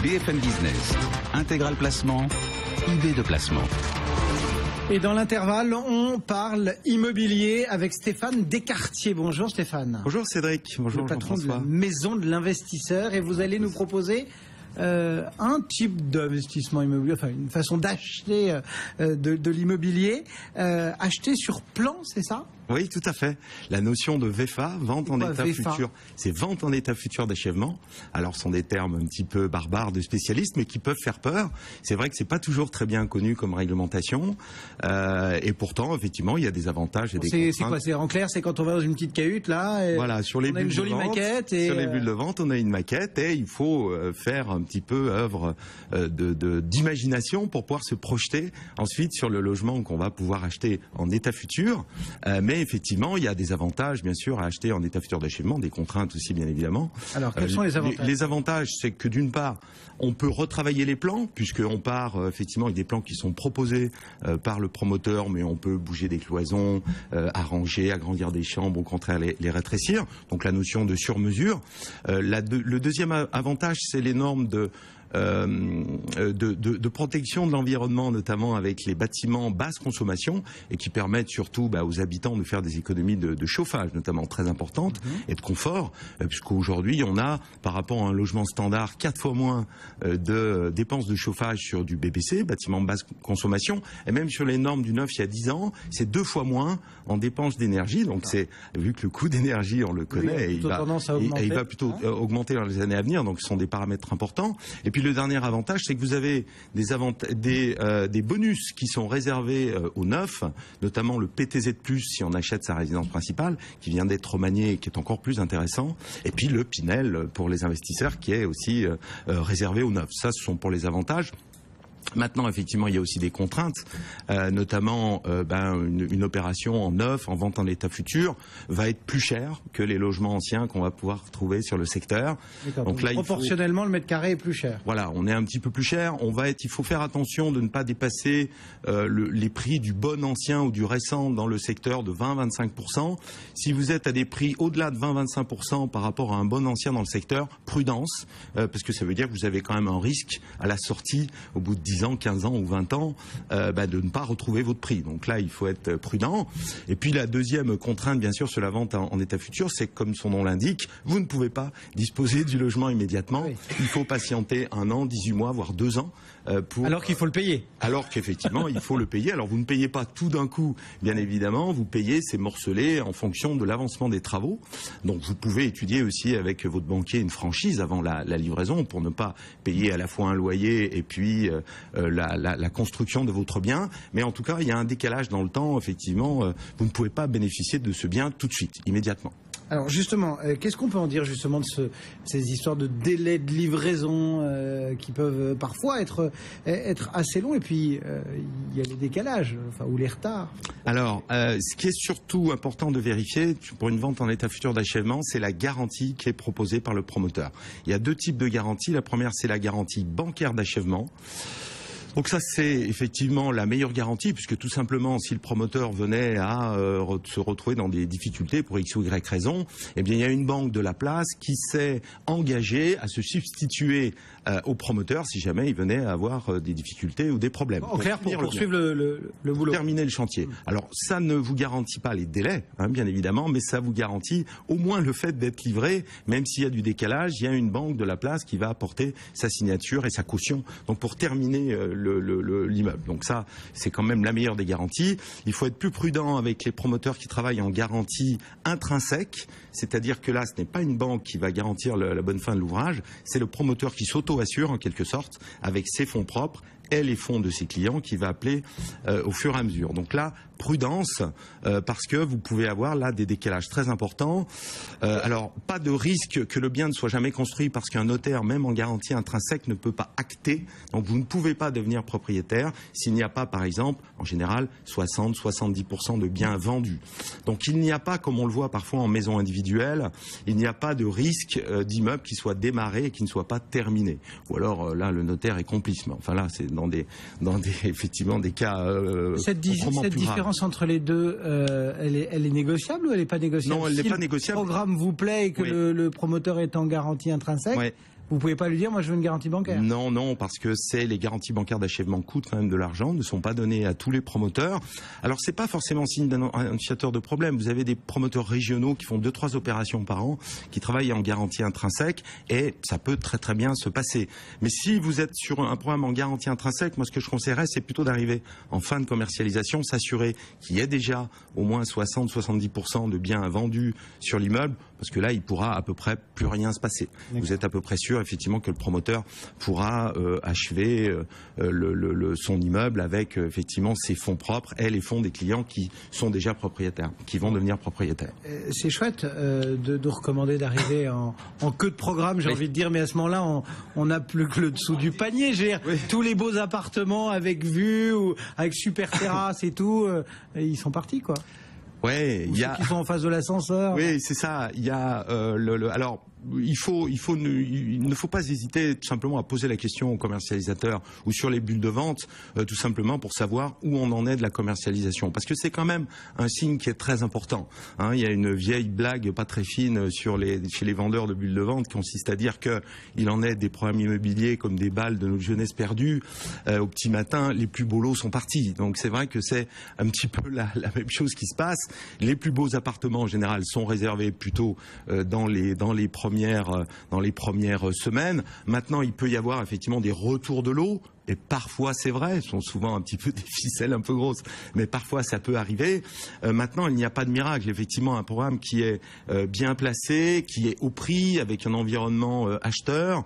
BFM Business, Intégral Placement, idée de placement. Et dans l'intervalle, on parle immobilier avec Stéphane Descartiers. Bonjour Stéphane. Bonjour Cédric. Bonjour le patron de la maison de l'investisseur. Et vous allez nous proposer un type d'investissement immobilier, enfin une façon d'acheter de l'immobilier, acheter sur plan, c'est ça ? Oui, tout à fait. La notion de VEFA, vente en état futur, c'est vente en état futur d'achèvement. Alors, ce sont des termes un petit peu barbares de spécialistes, mais qui peuvent faire peur. C'est vrai que c'est pas toujours très bien connu comme réglementation, et pourtant, effectivement, il y a des avantages et des contraintes. C'est quoi ? C'est en clair, c'est quand on va dans une petite cahute là. Et voilà, sur les on a une jolie maquette. Et sur les bulles de vente, on a une maquette et il faut faire un petit peu œuvre d'imagination pour pouvoir se projeter ensuite sur le logement qu'on va pouvoir acheter en état futur, mais effectivement, il y a des avantages, bien sûr, à acheter en état futur d'achèvement, des contraintes aussi, bien évidemment. Alors, quels sont les avantages ? Les avantages, c'est que d'une part, on peut retravailler les plans, puisqu'on part effectivement avec des plans qui sont proposés par le promoteur, mais on peut bouger des cloisons, arranger, agrandir des chambres, au contraire les rétrécir. Donc la notion de sur-mesure. Le deuxième avantage, c'est les normes de protection de l'environnement, notamment avec les bâtiments basse consommation et qui permettent surtout aux habitants de faire des économies de chauffage, notamment très importantes, et de confort, puisqu'aujourd'hui on a, par rapport à un logement standard, 4 fois moins de dépenses de chauffage sur du BBC, bâtiment basse consommation, et même sur les normes du neuf il y a 10 ans, c'est 2 fois moins en dépenses d'énergie. Donc c'est, vu que le coût d'énergie, on le connaît, oui, et il va plutôt augmenter dans les années à venir, donc ce sont des paramètres importants. Et puis le dernier avantage, c'est que vous avez des bonus qui sont réservés au neuf, notamment le PTZ+, si on achète sa résidence principale, qui vient d'être remanié et qui est encore plus intéressant. Et puis le Pinel pour les investisseurs, qui est aussi réservé au neuf. Ça, ce sont pour les avantages. Maintenant, effectivement, il y a aussi des contraintes, notamment une opération en neuf, en vente en état futur, va être plus chère que les logements anciens qu'on va pouvoir trouver sur le secteur. Donc là, proportionnellement, le mètre carré est plus cher. Voilà, on est un petit peu plus cher. Il faut faire attention de ne pas dépasser les prix du bon ancien ou du récent dans le secteur de 20-25%. Si vous êtes à des prix au-delà de 20-25% par rapport à un bon ancien dans le secteur, prudence, parce que ça veut dire que vous avez quand même un risque à la sortie, au bout de 10 ans, 15 ans ou 20 ans, de ne pas retrouver votre prix. Donc là, il faut être prudent. Et puis la deuxième contrainte, bien sûr, sur la vente en état futur, c'est que, comme son nom l'indique, vous ne pouvez pas disposer du logement immédiatement. Oui. Il faut patienter 1 an, 18 mois, voire 2 ans. Alors qu'il faut le payer. Alors qu'effectivement, il faut le payer. Alors vous ne payez pas tout d'un coup, bien évidemment. Vous payez, c'est morcelé en fonction de l'avancement des travaux. Donc vous pouvez étudier aussi avec votre banquier une franchise avant la livraison pour ne pas payer à la fois un loyer et puis la construction de votre bien. Mais en tout cas, il y a un décalage dans le temps. Effectivement, vous ne pouvez pas bénéficier de ce bien tout de suite, immédiatement. Alors justement, qu'est-ce qu'on peut en dire justement de ces histoires de délais de livraison qui peuvent parfois être assez longs, et puis il y a les décalages, ou les retards. Alors, ce qui est surtout important de vérifier pour une vente en état futur d'achèvement, c'est la garantie qui est proposée par le promoteur. Il y a 2 types de garanties. La première, c'est la garantie bancaire d'achèvement. Donc ça, c'est effectivement la meilleure garantie, puisque tout simplement, si le promoteur venait à se retrouver dans des difficultés pour X ou Y raison, eh bien, il y a une banque de la place qui s'est engagée à se substituer au promoteur si jamais il venait à avoir des difficultés ou des problèmes. En clair, pour poursuivre le boulot. Terminer le chantier. Alors, ça ne vous garantit pas les délais, bien évidemment, mais ça vous garantit au moins le fait d'être livré, même s'il y a du décalage, il y a une banque de la place qui va apporter sa signature et sa caution. Donc, pour terminer l'immeuble. Donc ça, c'est quand même la meilleure des garanties. Il faut être plus prudent avec les promoteurs qui travaillent en garantie intrinsèque, c'est-à-dire que là, ce n'est pas une banque qui va garantir la bonne fin de l'ouvrage, c'est le promoteur qui s'auto-assure en quelque sorte avec ses fonds propres et les fonds de ses clients qui va appeler au fur et à mesure. Donc là, prudence, parce que vous pouvez avoir là des décalages très importants. Alors, pas de risque que le bien ne soit jamais construit parce qu'un notaire, même en garantie intrinsèque, ne peut pas acter. Donc vous ne pouvez pas devenir propriétaire s'il n'y a pas, par exemple, en général, 60-70% de biens vendus. Donc il n'y a pas, comme on le voit parfois en maison individuelle, il n'y a pas de risque d'immeuble qui soit démarré et qui ne soit pas terminé. Ou alors là, le notaire est complice. Mais enfin là, c'est dans des effectivement des cas cette différence entre les deux, elle est négociable ou elle n'est pas négociable? Non, elle n'est pas négociable. Si le programme vous plaît et que le promoteur est en garantie intrinsèque, Vous pouvez pas lui dire, moi je veux une garantie bancaire. Non, parce que les garanties bancaires d'achèvement coûtent quand même de l'argent, ne sont pas données à tous les promoteurs. Alors c'est pas forcément signe d'un annonciateur de problème. Vous avez des promoteurs régionaux qui font 2-3 opérations par an, qui travaillent en garantie intrinsèque, et ça peut très très bien se passer. Mais si vous êtes sur un programme en garantie intrinsèque, moi ce que je conseillerais, c'est plutôt d'arriver en fin de commercialisation, s'assurer qu'il y ait déjà au moins 60-70% de biens vendus sur l'immeuble, parce que là il pourra à peu près plus rien se passer. Vous êtes à peu près sûr effectivement que le promoteur pourra achever son immeuble avec effectivement ses fonds propres et les fonds des clients qui sont déjà propriétaires, qui vont devenir propriétaires. C'est chouette de recommander d'arriver en queue de programme, j'ai envie de dire, mais à ce moment-là, on n'a plus que le dessous du panier. Je veux dire, tous les beaux appartements avec vue ou avec super terrasse et tout, ils sont partis, quoi. Ouais, il y a ceux qui sont en face de l'ascenseur. Oui, c'est ça. Il y a alors il ne faut pas hésiter tout simplement à poser la question aux commercialisateurs ou sur les bulles de vente, tout simplement pour savoir où on en est de la commercialisation, parce que c'est quand même un signe qui est très important. Il y a une vieille blague pas très fine chez les vendeurs de bulles de vente qui consiste à dire que il en est des programmes immobiliers comme des balles de notre jeunesse perdue. Au petit matin, les plus beaux lots sont partis. Donc c'est vrai que c'est un petit peu la même chose qui se passe. Les plus beaux appartements en général sont réservés plutôt dans les premières semaines. Maintenant, il peut y avoir effectivement des retours de lots. Et parfois, c'est vrai, ce sont souvent un petit peu des ficelles un peu grosses, mais parfois ça peut arriver. Maintenant, il n'y a pas de miracle. Effectivement, un programme qui est bien placé, qui est au prix, avec un environnement acheteur,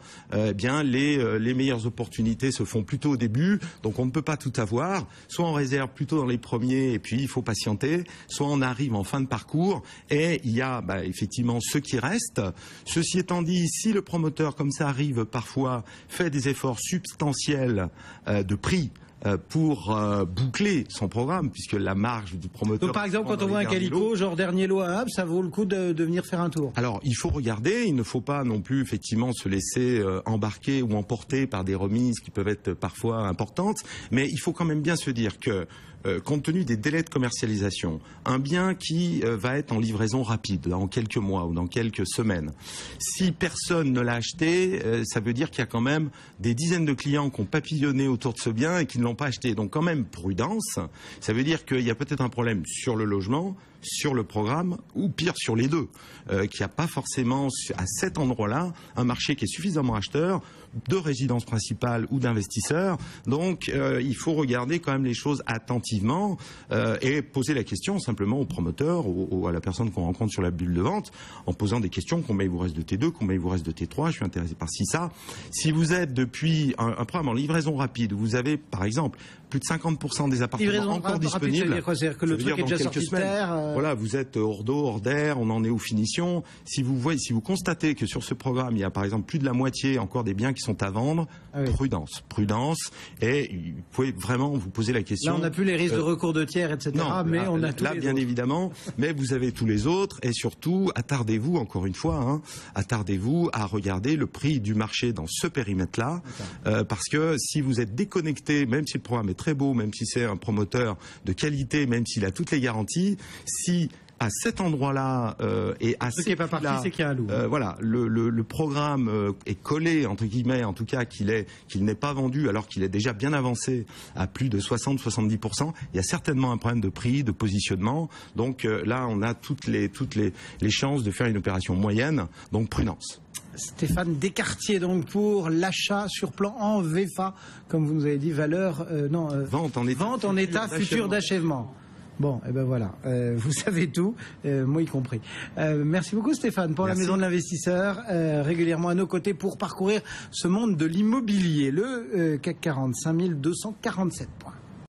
bien les meilleures opportunités se font plutôt au début. Donc, on ne peut pas tout avoir. Soit on réserve plutôt dans les premiers, et puis il faut patienter. Soit on arrive en fin de parcours, et il y a effectivement ceux qui restent. Ceci étant dit, si le promoteur, comme ça arrive parfois, fait des efforts substantiels de prix pour boucler son programme, puisque la marge du promoteur... Donc, par exemple, quand on voit un calicot, genre dernier lot à Hub, ça vaut le coup de venir faire un tour? Alors, il faut regarder, il ne faut pas non plus effectivement se laisser embarquer ou emporter par des remises qui peuvent être parfois importantes, mais il faut quand même bien se dire que compte tenu des délais de commercialisation, un bien qui va être en livraison rapide, dans quelques mois ou dans quelques semaines, si personne ne l'a acheté, ça veut dire qu'il y a quand même des dizaines de clients qui ont papillonné autour de ce bien et qui ne l'ont pas acheté. Donc quand même, prudence, ça veut dire qu'il y a peut-être un problème sur le logement, sur le programme, ou pire sur les deux, qu'il n'y a pas forcément à cet endroit-là un marché qui est suffisamment acheteur de résidence principale ou d'investisseurs. Donc il faut regarder quand même les choses attentivement et poser la question simplement au promoteur ou à la personne qu'on rencontre sur la bulle de vente, en posant des questions: combien il vous reste de T2, combien il vous reste de T3, je suis intéressé par ça. Si vous êtes depuis un programme en livraison rapide, vous avez par exemple plus de 50% des appartements encore disponibles. C'est-à-dire que le truc est déjà sorti de terre. Voilà, vous êtes hors d'eau, hors d'air, on en est aux finitions. Si vous constatez que sur ce programme, il y a par exemple plus de la moitié encore des biens qui sont à vendre, prudence, et vous pouvez vraiment vous poser la question. Là, on n'a plus les risques de recours de tiers, etc. Non, mais on a tous les autres. Bien évidemment, mais vous avez tous les autres, et surtout, attardez-vous, encore une fois, attardez-vous à regarder le prix du marché dans ce périmètre-là, parce que si vous êtes déconnecté, même si le programme est très beau, même si c'est un promoteur de qualité, même s'il a toutes les garanties, si à cet endroit-là et à ce qui n'est pas parti, c'est qu'il y a un loup. Voilà, le programme est collé, entre guillemets, en tout cas qu'il n'est pas vendu alors qu'il est déjà bien avancé à plus de 60-70%. Il y a certainement un problème de prix, de positionnement. Donc là, on a toutes les chances de faire une opération moyenne. Donc prudence. Stéphane Descartiers, donc, pour l'achat sur plan en VFA, comme vous nous avez dit, valeur vente en état futur d'achèvement. Bon, et ben voilà, vous savez tout, moi y compris. Merci beaucoup Stéphane pour la Maison de l'Investisseur, régulièrement à nos côtés pour parcourir ce monde de l'immobilier. Le CAC 40, 5247 points.